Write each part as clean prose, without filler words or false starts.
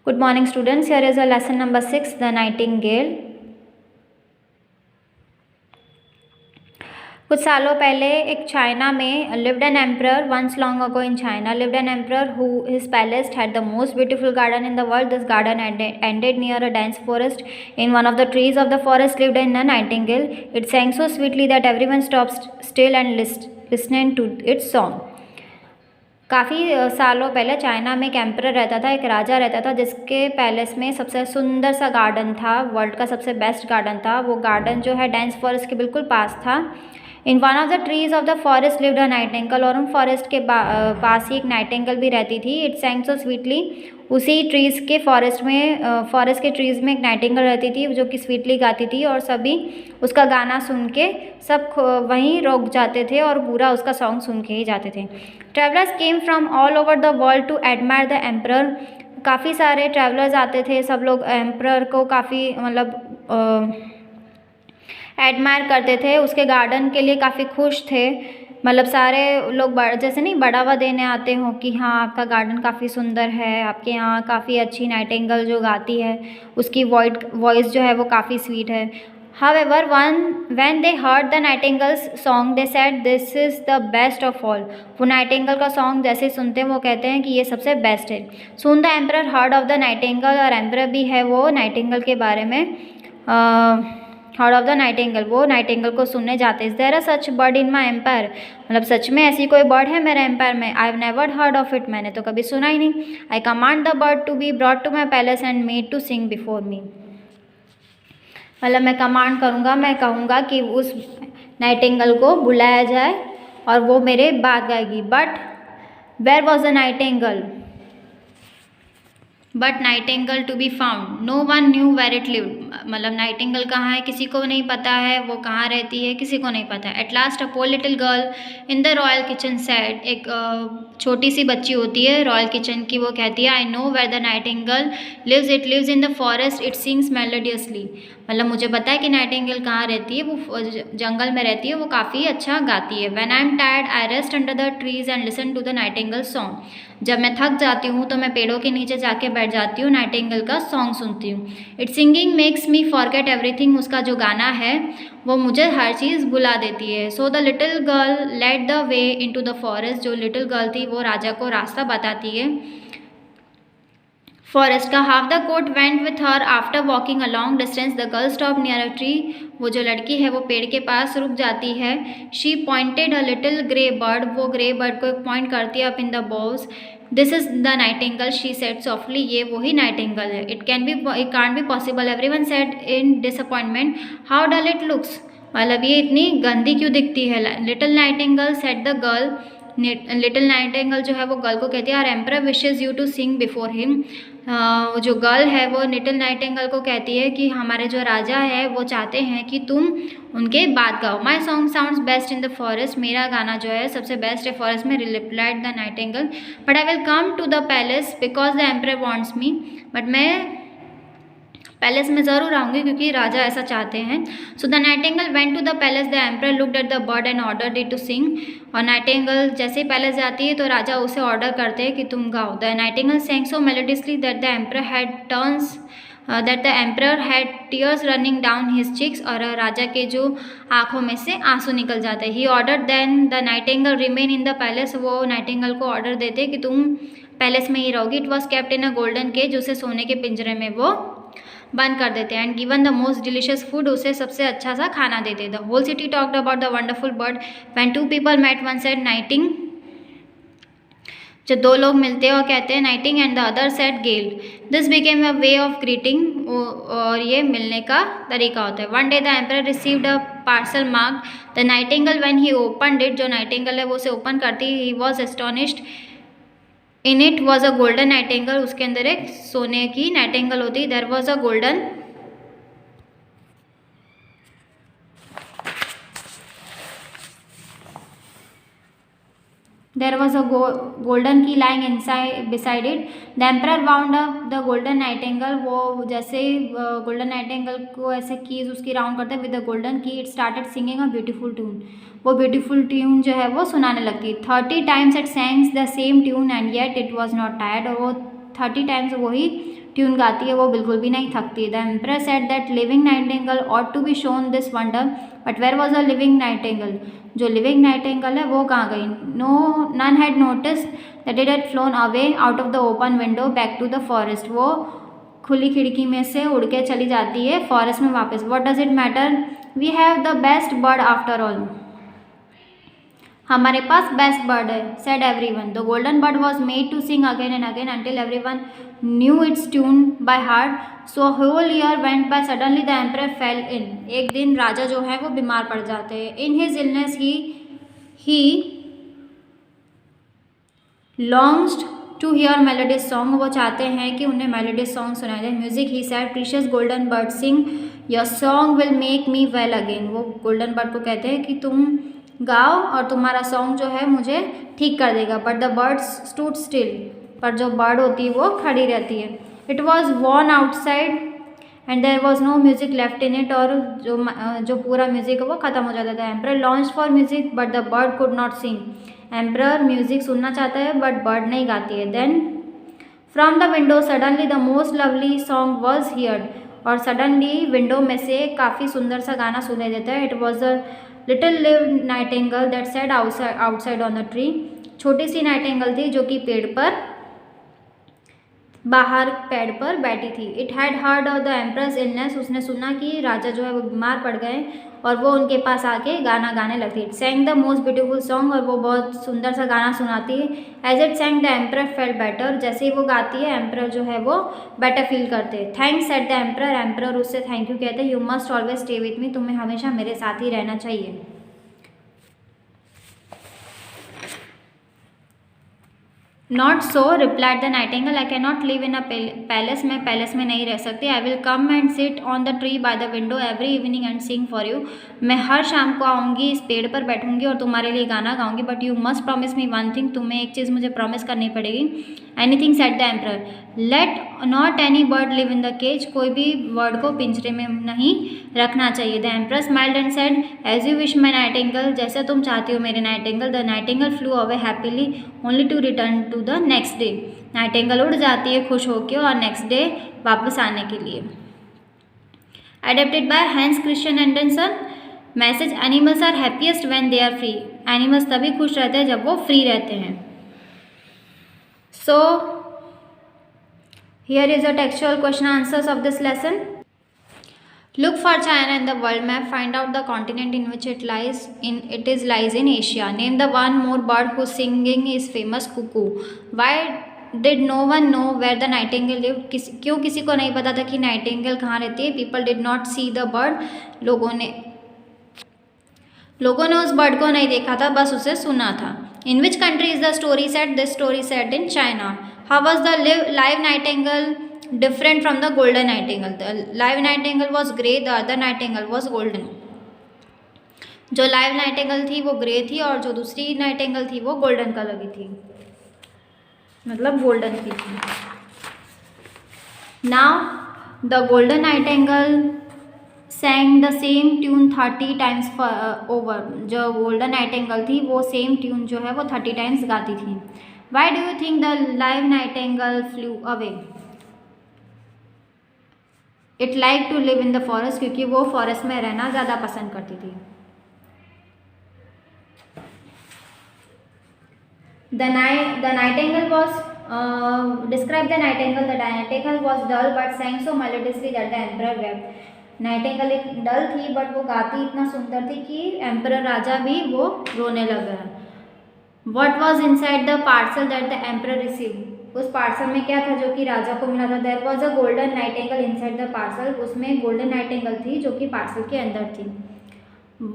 Good morning students, here is a lesson number 6, The Nightingale. कुछ सालों पहले एक चाइना में lived an emperor. Once long ago in China lived an emperor who his palace had the most beautiful garden in the world. This garden ended near a dense forest. In one of the trees of the forest lived a nightingale. It sang so sweetly that everyone stopped still and listened to its song. काफ़ी सालों पहले China में एक emperor रहता था, एक राजा रहता था जिसके पैलेस में सबसे सुंदर सा गार्डन था, वर्ल्ड का सबसे बेस्ट गार्डन था। वो गार्डन जो है डेंस फॉरेस्ट के बिल्कुल पास था। In one of the trees of the forest lived a Nightingale, और उन फॉरेस्ट के पास ही एक नाइटिंगेल भी रहती थी। इट सैंग सो स्वीटली, उसी ट्रीज़ के फॉरेस्ट के ट्रीज़ में एक नाइटिंगेल रहती थी जो कि स्वीटली गाती थी, और सभी उसका गाना सुन के सब वहीं रुक जाते थे और पूरा उसका सॉन्ग सुन के ही जाते थे। Travellers came from all over the world to admire the emperor. काफ़ी सारे ट्रैवलर्स आते थे, सब लोग एम्परर को काफ़ी एडमायर करते थे, उसके गार्डन के लिए काफ़ी खुश थे। मतलब सारे लोग जैसे नहीं बढ़ावा देने आते हों कि हाँ आपका गार्डन काफ़ी सुंदर है, आपके यहाँ काफ़ी अच्छी नाइटिंगेल जो गाती है उसकी वॉइस जो है वो काफ़ी स्वीट है। However, when they heard the nightingale's song, they said this is the best of all. वो नाइटिंगेल का सॉन्ग जैसे सुनते हैं वो कहते हैं कि ये सबसे बेस्ट है। Soon the emperor heard of the nightingale, और एम्परर भी है वो नाइटिंगेल के बारे में हर्ड ऑफ द नाइटिंगेल, वो नाइटिंगेल को सुनने जाते। Is there a such bird in my empire, मतलब सच में ऐसी कोई बर्ड है मेरे एम्पायर में। I have never heard of it, मैंने तो कभी सुना ही नहीं। I command the bird to be brought to my palace and made to sing before me, मतलब मैं कमांड करूँगा, मैं कहूँगा कि उस नाइटिंगेल को बुलाया जाए और वो मेरे बात गाएगी। But where was the nightingale, but nightingale to be found, no one knew where it lived, मतलब नाइटिंगेल कहाँ है किसी को नहीं पता है, वो कहाँ रहती है किसी को नहीं पता है। At last a poor little girl in the royal kitchen said, एक छोटी सी बच्ची होती है रॉयल किचन की, वो कहती है I know where the nightingale lives, it lives in the forest, it sings melodiously, मतलब मुझे पता है कि नाइटिंगेल कहाँ रहती है, वो जंगल में रहती है, वो काफ़ी अच्छा गाती है। When I am tired I rest under the trees and listen to the nightingale song, जब मैं थक जाती हूँ तो मैं पेड़ों के नीचे जाके बैठ जाती हूँ, नाइटिंगेल का सॉन्ग सुनती हूँ। It singing makes me forget everything, उसका जो गाना है वो मुझे हर चीज़ भुला देती है। So the little girl led the way into the forest, जो लिटिल गर्ल थी वो राजा को रास्ता बताती है फॉरेस्ट का। Half the court went with her after walking a long distance, the girl stop near a tree, वो जो लड़की है वो पेड़ के पास रुक जाती है। She pointed a little grey bird, वो ग्रे बर्ड को एक पॉइंट करती है up in the boughs. This is the nightingale she said softly, ये वही नाइटिंगेल है। It can't be possible, everyone said in disappointment, how dull it looks, मतलब ये इतनी गंदी क्यों दिखती है। Little nightingale said the girl, little nightingale जो है वो गर्ल को कहती है our emperor wishes you to sing before him, जो गर्ल है वो लिटिल नाइटिंगेल को कहती है कि हमारे जो राजा है वो चाहते हैं कि तुम उनके बात गाओ। My song sounds best in the forest, मेरा गाना जो है सबसे बेस्ट है फॉरेस्ट में, replied the nightingale. But I will come to the palace because the emperor wants me, but मैं पैलेस में ज़रूर आऊँगी क्योंकि राजा ऐसा चाहते हैं। So the nightingale went to the palace, the emperor looked at the bird and ordered it to sing, और नाइटिंगेल जैसे ही पैलेस जाती है तो राजा उसे ऑर्डर करते हैं कि तुम गाओ। The Nightingale sang so melodiously that the emperor had tears running down his cheeks, और राजा के जो आँखों में से आंसू निकल जाते हैं। He ordered then the nightingale remain in the palace, वो नाइटिंगेल को ऑर्डर देते कि तुम पैलेस में ही रहोगी। It was kept in a golden cage, उसे सोने के पिंजरे में वो बंद कर देते हैं। And given the most delicious food, उसे सबसे अच्छा सा खाना देते। The whole city talked about the wonderful bird, when two people met one said nightin, जो दो लोग मिलते हैं और कहते हैं nightin, and the other said gale, this became a way of greeting, और ये मिलने का तरीका होता है। One day the emperor received a parcel mark the nightingale, when he opened it, जो नाइटिंगेल है वो उसे ओपन करती है। He was astonished, in it was a golden nightingale, उसके अंदर एक सोने की नाइटिंगेल होती है। There was a golden key lying inside beside it. The emperor wound up the golden nightingale, वो जैसे गोल्डन नाइटिंगेल को ऐसे कीज उसकी राउंड करते with the golden key, it started singing a beautiful tune, वो beautiful tune जो है वो सुनाने लगती। 30 times it sangs the same tune and yet it was not tired, और वो 30 टाइम्स वही ट्यून गाती है वो बिल्कुल भी नहीं थकती है। The emperor said that living nightingale ought to be shown this wonder, but where was a living nightingale? जो लिविंग नाइटिंगेल है वो कहाँ गई? None had notice that it had flown away out of the open window back to the forest. वो खुली खिड़की में से उड़ के चली जाती है फॉरेस्ट में वापस। What does it matter, we have the best bird after all. हमारे पास बेस्ट बर्ड है, said everyone. The golden bird was made to sing again and again until everyone knew its tune by heart. So whole year went by, suddenly the emperor fell in. एक दिन राजा जो है वो बीमार पड़ जाते हैं। In his illness he longed to hear melodious song. वो चाहते हैं कि उन्हें मेलोडियस सॉन्ग सुनाए जाए। Music he said, precious golden bird sing your song will make me well again. वो गोल्डन बर्ड को कहते हैं कि तुम गाओ और तुम्हारा सॉन्ग जो है मुझे ठीक कर देगा। But the bird stood still, पर जो बर्ड होती है वो खड़ी रहती है। It was worn outside and there was no music left in it. और जो पूरा म्यूजिक है वो खत्म हो जाता था। Emperor longed for music but the bird could not sing. Emperor music सुनना चाहता है बट बर्ड नहीं गाती है। Then from the window suddenly the most lovely song was heard. और सडनली विंडो में से काफ़ी सुंदर सा गाना सुनाई देता है। It was a little live nightingale that sat outside on the tree. छोटी सी नाइटिंगेल थी जो कि पेड़ पर बाहर पेड़ पर बैठी थी। It had heard of the emperors illness. उसने सुना कि राजा जो है वो बीमार पड़ गए और वो उनके पास आके गाना गाने लगती है। It sang the most beautiful song, और वो बहुत सुंदर सा गाना सुनाती है। As it sang the emperor felt better. जैसे ही वो गाती है एम्परर जो है वो बेटर फील करते हैं। Thanks said the emperor. Emperor उससे थैंक यू कहते हैं। You must always stay with me. तुम्हें हमेशा मेरे साथ ही रहना चाहिए। Not so replied the Nightingale, I can not live in a palace. मैं पैलेस में नहीं रह सकती। आई will come and sit on the tree by the window every evening and sing for you. मैं हर शाम को आऊँगी, इस पेड़ पर बैठूंगी और तुम्हारे लिए गाना गाऊंगी। But you must promise me one thing. तुम्हें एक चीज़ मुझे प्रॉमिस करनी पड़ेगी। Anything said the emperor. Let not any bird live in the cage. कोई भी बर्ड को पिंजरे में नहीं रखना चाहिए। The emperor smiled and said as you wish my nightingale. जैसे तुम चाहती हो मेरे nightingale. The nightingale flew away happily only to return to the next day. Nightingale उड़ जाती है खुश होकर और नेक्स्ट डे वापस आने के लिए। Adapted by Hans Christian Andersen. Message, animals are happiest when they are free. Animals तभी खुश रहते हैं जब वो फ्री रहते हैं। सो here is a textual question answers of this lesson. Look for China in the world map. Find out the continent in which it lies. Lies in Asia. Name the one more bird whose singing is famous. Cuckoo. Why did no one know where the nightingale lived? क्यों किसी को नहीं पता था कि Nightingale कहाँ रहती है? People did not see the bird. लोगों ने उस बर्ड को नहीं देखा था, बस उसे सुना था। In which country is the story set? This story set in China. How was the live nightingale different from the golden nightingale? The live nightingale was grey, the other nightingale was golden. जो live nightingale थी वो grey थी और जो दूसरी nightingale थी वो golden colour की थी, मतलब गोल्डन की थी। Now the golden nightingale sang the same tune 30 times over. जो गोल्डन नाइटिंगेल थी वो सेम ट्यून जो है वो 30 टाइम्स गाती थी। Why do you think the live nightingale flew away? It liked to live in the forest. क्योंकि वो फॉरेस्ट में रहना ज़्यादा पसंद करती थी। The nightingale was describe the nightingale. The nightingale was dull but sang so melodiously that the emperor wept. Nightingale एक डल थी बट वो गाती इतना सुंदर थी कि एम्परर राजा भी वो रोने लगा। What was inside the parcel that the emperor received? उस पार्सल में क्या था जो कि राजा को मिला था? There was a golden nightingale inside the parcel. उसमें गोल्डन नाइटिंगेल थी जो कि पार्सल के अंदर थी।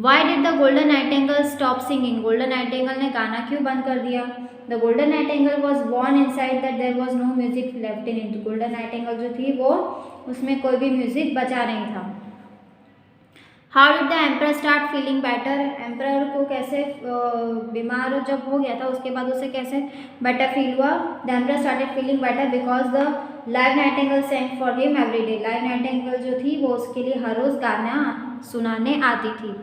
Why did the golden nightingale stop singing? Golden Nightingale ने गाना क्यों बंद कर दिया? The golden nightingale was warned inside that there was no music left in it. Golden Nightingale जो थी वो उसमें कोई भी म्यूजिक बचा नहीं था। How did the emperor start feeling better? Emperor को कैसे बीमार जब हो गया था उसके बाद उसे कैसे बेटर फील हुआ? The emperor started feeling better because the live nightingale sang for him every day. Live Nightingale जो थी वो उसके लिए हर रोज़ गाना सुनाने आती थी।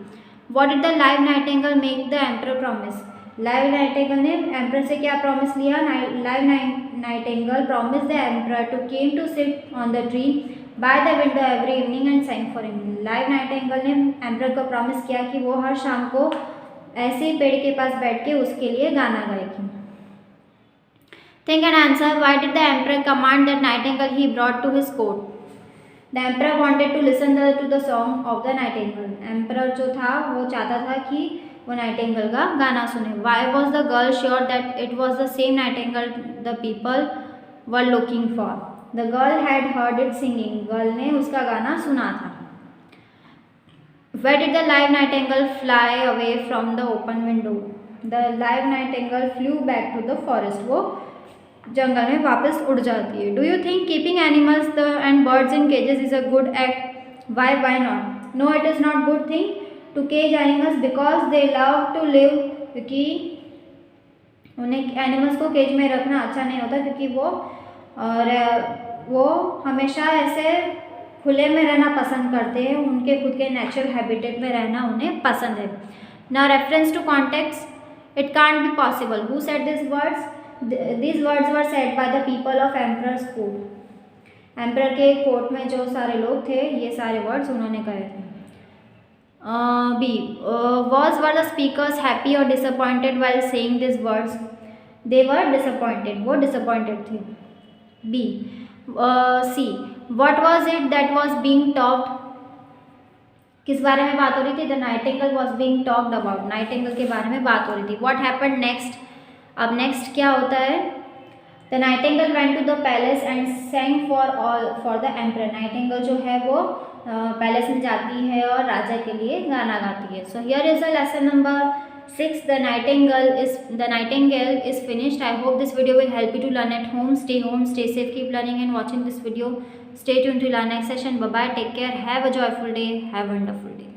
What did the live nightingale make the emperor promise? Live Nightingale ने एम्परर से क्या प्रॉमिस लिया? Live nightingale promised the emperor to came to sit on the tree by the window every evening and sang for him. Live Nightingale ने emperor को promise किया कि वो हर शाम को ऐसे ही पेड़ के पास बैठ के उसके लिए गाना गाएगी. Think and answer. Why did the emperor command that nightingale he brought to his court? The emperor wanted to listen to the song of the nightingale. Emperor जो था वो चाहता था कि वो नाइटिंगेल का गाना सुने. Why was the girl sure that it was the same nightingale the people were looking for? The girl had heard it singing. Girl ने उसका गाना सुना था. Where did the live nightingale fly away from the open window? The live nightingale flew back to the forest. वो जंगल में वापस उड़ जाती है. Do you think keeping animals and birds in cages is a good act? Why not? No, it is not good thing to cage animals because they love to live. क्योंकि उन्हें animals को cage में रखना अच्छा नहीं होता क्योंकि वो हमेशा ऐसे खुले में रहना पसंद करते हैं. उनके खुद के नेचुरल हैबिटेट में रहना उन्हें पसंद है. Now reference to context. It can't be possible. Who said these words? These words were said by the people of emperor's court. Emperor के कोर्ट में जो सारे लोग थे ये सारे वर्ड्स उन्होंने कहे थे. B. Were the speakers happy or disappointed while saying these words? They were disappointed. वो disappointed थे. B. C. What was it that was being talked? किस बारे में बात हो रही थी? The nightingale was being talked about. Nightingale के बारे में बात हो रही थी. What happened next? अब नेक्स्ट क्या होता है? The nightingale went to the palace and sang for the emperor. Nightingale जो है वो पैलेस में जाती है और राजा के लिए गाना गाती है. So here is the lesson number 6. The nightingale is finished. I hope this video will help you to learn at home. Stay safe, keep learning and watching this video. Stay tuned to learn next session. Bye bye, take care, have a joyful day, have a wonderful day.